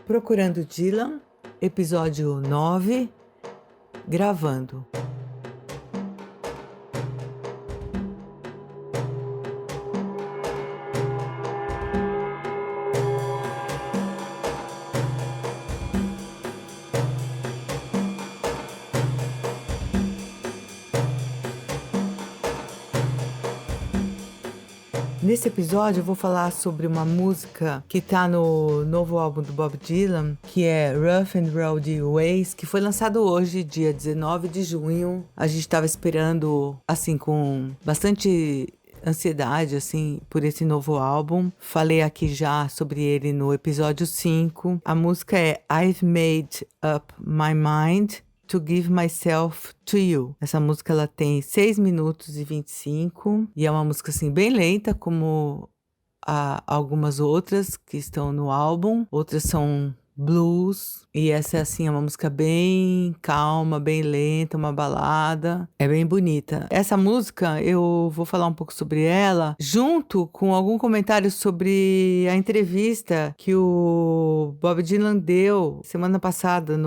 Procurando Dylan, episódio 9, gravando. Nesse episódio eu vou falar sobre uma música que tá no novo álbum do Bob Dylan, que é Rough and Rowdy Ways, que foi lançado hoje, dia 19 de junho. A gente tava esperando, assim, com bastante ansiedade, assim, por esse novo álbum. Falei aqui já sobre ele no episódio 5. A música é I've Made Up My Mind to Give Myself to You. Essa música ela tem 6 minutos e 25 e é uma música assim bem lenta, como algumas outras que estão no álbum. Outras são blues e essa assim é uma música bem calma, bem lenta, uma balada. É bem bonita. Essa música eu vou falar um pouco sobre ela junto com algum comentário sobre a entrevista que o Bob Dylan deu semana passada,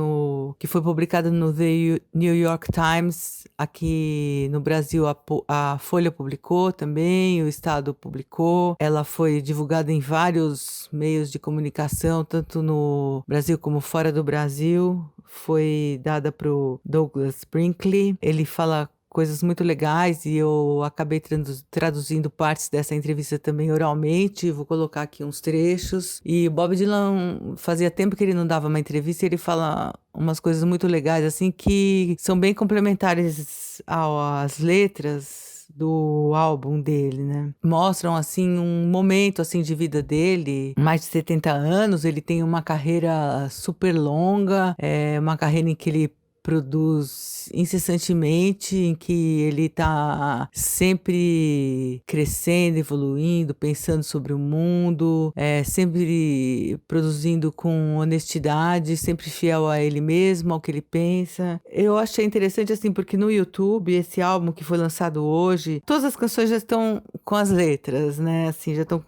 que foi publicada no The New York Times. Aqui no Brasil a Folha publicou também, o Estado publicou. Ela foi divulgada em vários meios de comunicação, tanto no Brasil como fora do Brasil. Foi dada pro Douglas Brinkley. Ele fala coisas muito legais e eu acabei traduzindo partes dessa entrevista também oralmente. Vou colocar aqui uns trechos. E o Bob Dylan, fazia tempo que ele não dava uma entrevista, e ele fala umas coisas muito legais, assim, que são bem complementares às letras do álbum dele, né? Mostram, assim, um momento, assim, de vida dele. Mais de 70 anos, ele tem uma carreira super longa, uma carreira em que ele produz incessantemente, em que ele está sempre crescendo, evoluindo, pensando sobre o mundo, sempre produzindo com honestidade, sempre fiel a ele mesmo, ao que ele pensa. Eu achei interessante, assim, porque no YouTube, esse álbum que foi lançado hoje, todas as canções já estão com as letras, né? Assim, já estão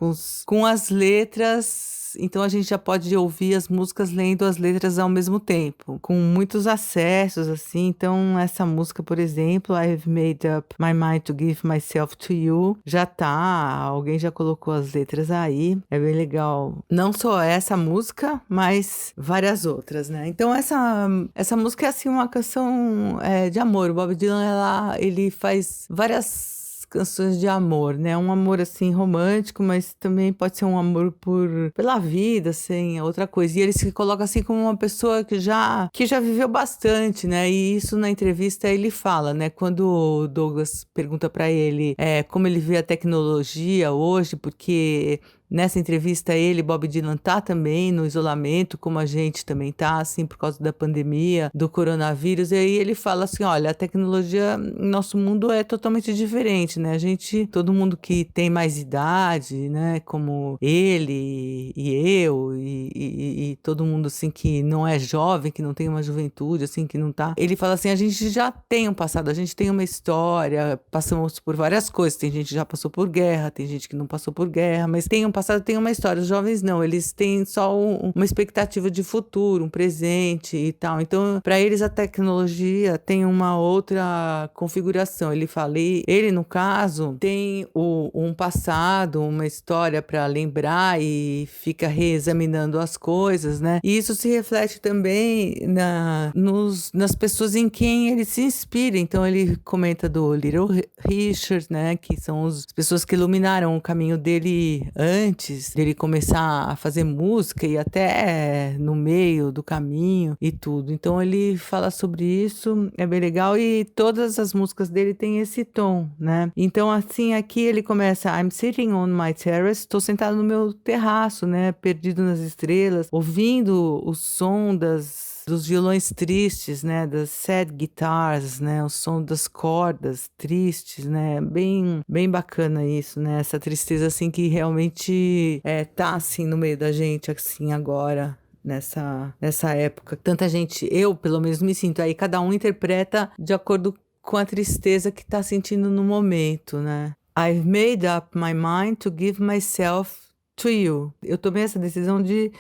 com as letras. Então a gente já pode ouvir as músicas lendo as letras ao mesmo tempo, com muitos acessos, assim. Então essa música, por exemplo, I've Made Up My Mind to Give Myself to You, já tá, alguém já colocou as letras aí, é bem legal. Não só essa música, mas várias outras, né? Então essa música é, assim, uma canção de amor. O Bob Dylan, ele faz várias canções de amor, né? Um amor, assim, romântico, mas também pode ser um amor pela vida, assim, outra coisa. E ele se coloca, assim, como uma pessoa que já viveu bastante, né? E isso na entrevista ele fala, né? Quando o Douglas pergunta pra ele como ele vê a tecnologia hoje, porque nessa entrevista Bob Dylan, tá também no isolamento, como a gente também tá, assim, por causa da pandemia, do coronavírus. E aí ele fala assim, olha, a tecnologia no nosso mundo é totalmente diferente, né? Todo mundo que tem mais idade, né? Como ele e eu e todo mundo, assim, que não é jovem, que não tem uma juventude, assim, que não tá. Ele fala assim, a gente já tem um passado, a gente tem uma história, passamos por várias coisas. Tem gente que já passou por guerra, tem gente que não passou por guerra, mas tem um passado, tem uma história. Os jovens não, eles têm só uma expectativa de futuro, um presente e tal. Então, para eles a tecnologia tem uma outra configuração. Ele fala, ele no caso tem um passado, uma história para lembrar e fica reexaminando as coisas, né? E isso se reflete também nas pessoas em quem ele se inspira. Então ele comenta do Little Richard, né? Que são as pessoas que iluminaram o caminho dele antes dele começar a fazer música e até no meio do caminho e tudo. Então ele fala sobre isso, é bem legal, e todas as músicas dele têm esse tom, né? Então, assim, aqui ele começa, I'm sitting on my terrace, tô sentado no meu terraço, né? Perdido nas estrelas, ouvindo o som dos violões tristes, né, das sad guitars, né, o som das cordas tristes, né, bem bacana isso, né, essa tristeza, assim, que realmente tá, assim, no meio da gente, assim, agora, nessa época. Tanta gente, eu, pelo menos, me sinto aí, cada um interpreta de acordo com a tristeza que tá sentindo no momento, né. I've made up my mind to give myself to you. Eu tomei essa decisão de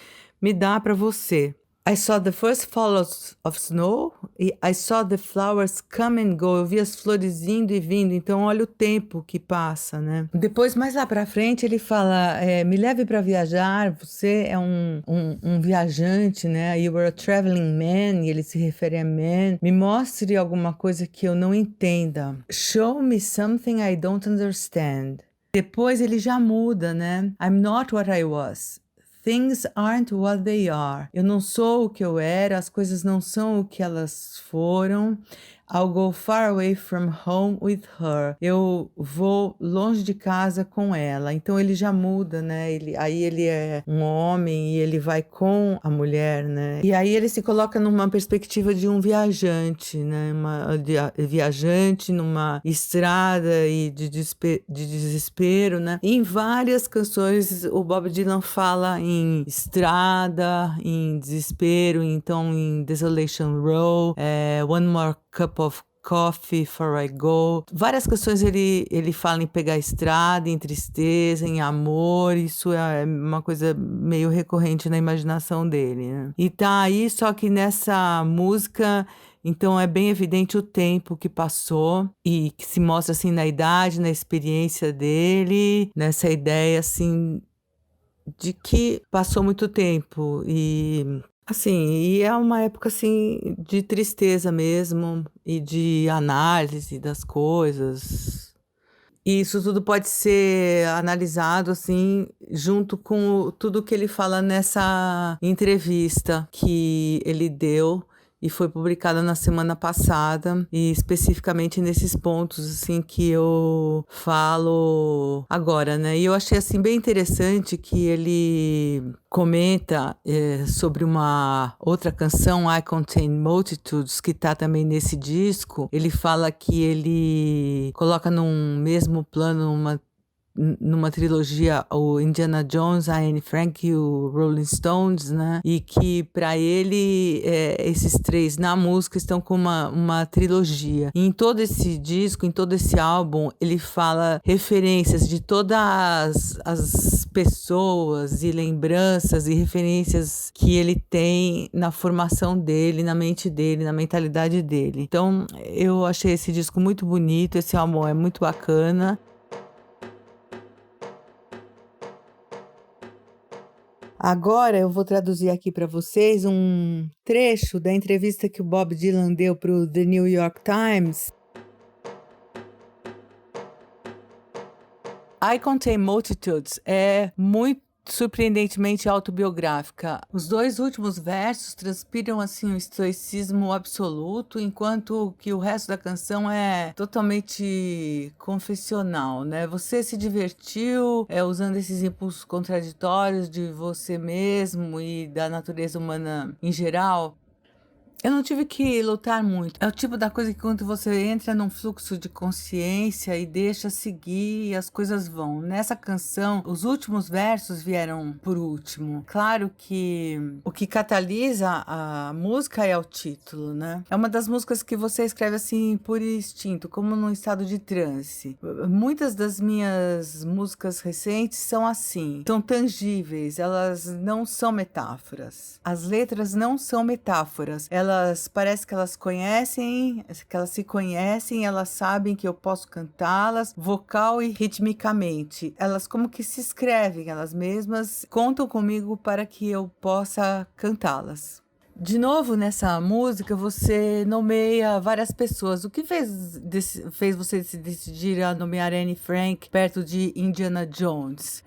me dar para você. I saw the first fall of snow e I saw the flowers come and go. Eu vi as flores indo e vindo, então olha o tempo que passa, né? Depois, mais lá pra frente, ele fala, me leve para viajar, você é um viajante, né? You were a traveling man, e ele se refere a man. Me mostre alguma coisa que eu não entenda. Show me something I don't understand. Depois ele já muda, né? I'm not what I was. Things aren't what they are. Eu não sou o que eu era, as coisas não são o que elas foram. I'll go far away from home with her. Eu vou longe de casa com ela. Então ele já muda, né? Aí ele é um homem e ele vai com a mulher, né? E aí ele se coloca numa perspectiva de um viajante, né? Viajante numa estrada e de desespero, né? E em várias canções o Bob Dylan fala em estrada, em desespero, então em Desolation Row, One More Cup of Coffee for I Go. Várias canções ele fala em pegar a estrada, em tristeza, em amor. Isso é uma coisa meio recorrente na imaginação dele, né? E tá aí, só que nessa música, então é bem evidente o tempo que passou e que se mostra assim na idade, na experiência dele, nessa ideia assim de que passou muito tempo e assim, e é uma época assim de tristeza mesmo e de análise das coisas. E isso tudo pode ser analisado assim junto com tudo que ele fala nessa entrevista que ele deu e foi publicada na semana passada, e especificamente nesses pontos assim que eu falo agora, né? E eu achei assim bem interessante que ele comenta sobre uma outra canção, I Contain Multitudes, que tá também nesse disco. Ele fala que ele coloca num mesmo plano numa trilogia o Indiana Jones, a Anne Frank e o Rolling Stones, né? E que para ele esses três na música estão com uma trilogia. E em todo esse disco, em todo esse álbum, ele fala referências de todas as pessoas e lembranças e referências que ele tem na formação dele, na mente dele, na mentalidade dele. Então eu achei esse disco muito bonito, esse álbum é muito bacana. Agora eu vou traduzir aqui para vocês um trecho da entrevista que o Bob Dylan deu para o The New York Times. I Contain Multitudes é muito surpreendentemente autobiográfica. Os dois últimos versos transpiram assim um estoicismo absoluto, enquanto que o resto da canção é totalmente confessional, né? Você se divertiu usando esses impulsos contraditórios de você mesmo e da natureza humana em geral? Eu não tive que lutar muito. É o tipo da coisa que quando você entra num fluxo de consciência e deixa seguir e as coisas vão. Nessa canção, os últimos versos vieram por último. Claro que o que catalisa a música é o título, né? É uma das músicas que você escreve assim por instinto, como num estado de transe. Muitas das minhas músicas recentes são assim, são tangíveis, elas não são metáforas. As letras não são metáforas, parece que elas conhecem, que elas se conhecem, elas sabem que eu posso cantá-las vocal e ritmicamente. Elas como que se escrevem, elas mesmas contam comigo para que eu possa cantá-las. De novo, nessa música, você nomeia várias pessoas. O que fez você se decidir a nomear Anne Frank perto de Indiana Jones?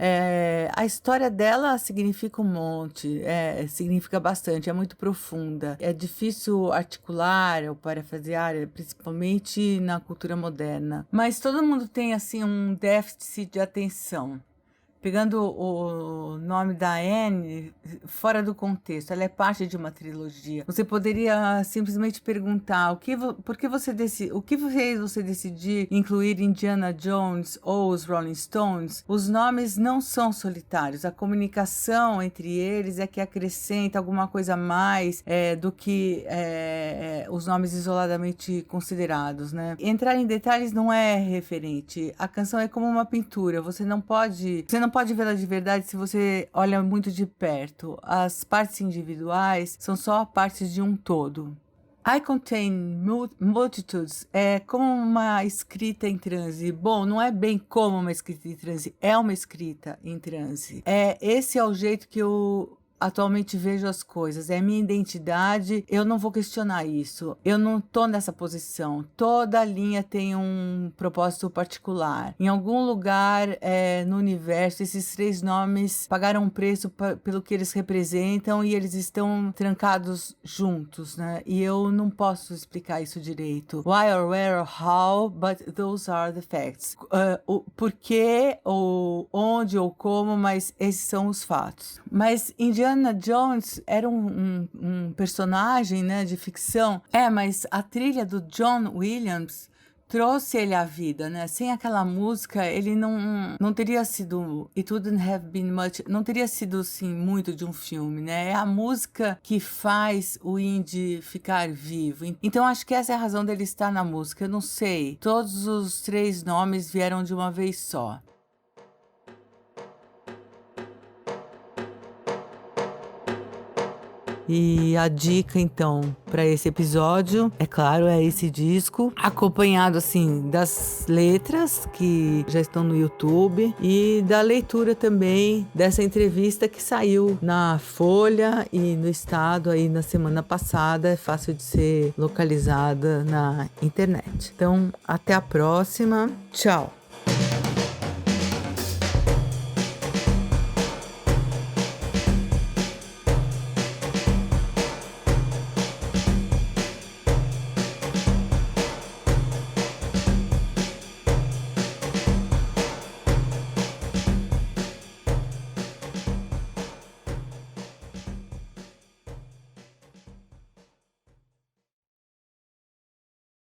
A história dela significa um monte, significa bastante, é muito profunda. É difícil articular ou parafrasear, principalmente na cultura moderna. Mas todo mundo tem, assim, um déficit de atenção. Pegando o nome da Anne fora do contexto, ela é parte de uma trilogia. Você poderia simplesmente perguntar o que fez você decidir incluir Indiana Jones ou os Rolling Stones? Os nomes não são solitários, a comunicação entre eles é que acrescenta alguma coisa a mais do que os nomes isoladamente considerados, né? Entrar em detalhes não é referente. A canção é como uma pintura, você não pode pode vê-la de verdade se você olha muito de perto. As partes individuais são só partes de um todo. I Contain Multitudes é como uma escrita em transe. Bom, não é bem como uma escrita em transe, é uma escrita em transe. Esse é o jeito que eu atualmente vejo as coisas, é minha identidade, eu não vou questionar isso, eu não tô nessa posição, toda linha tem um propósito particular, em algum lugar no universo, esses 3 nomes pagaram um preço pelo que eles representam e eles estão trancados juntos, né, e eu não posso explicar isso direito, why or where or how, but those are the facts, o porquê, ou onde ou como, mas esses são os fatos. Mas Indiana Jones era um personagem, né, de ficção. Mas a trilha do John Williams trouxe ele à vida, né? Sem aquela música, ele não teria sido It Wouldn't Have Been Much, não teria sido assim muito de um filme, né? É a música que faz o indie ficar vivo. Então acho que essa é a razão dele estar na música. Eu não sei. Todos os 3 nomes vieram de uma vez só. E a dica, então, para esse episódio, é claro, é esse disco, acompanhado, assim, das letras que já estão no YouTube e da leitura também dessa entrevista que saiu na Folha e no Estado aí na semana passada. É fácil de ser localizada na internet. Então, até a próxima. Tchau!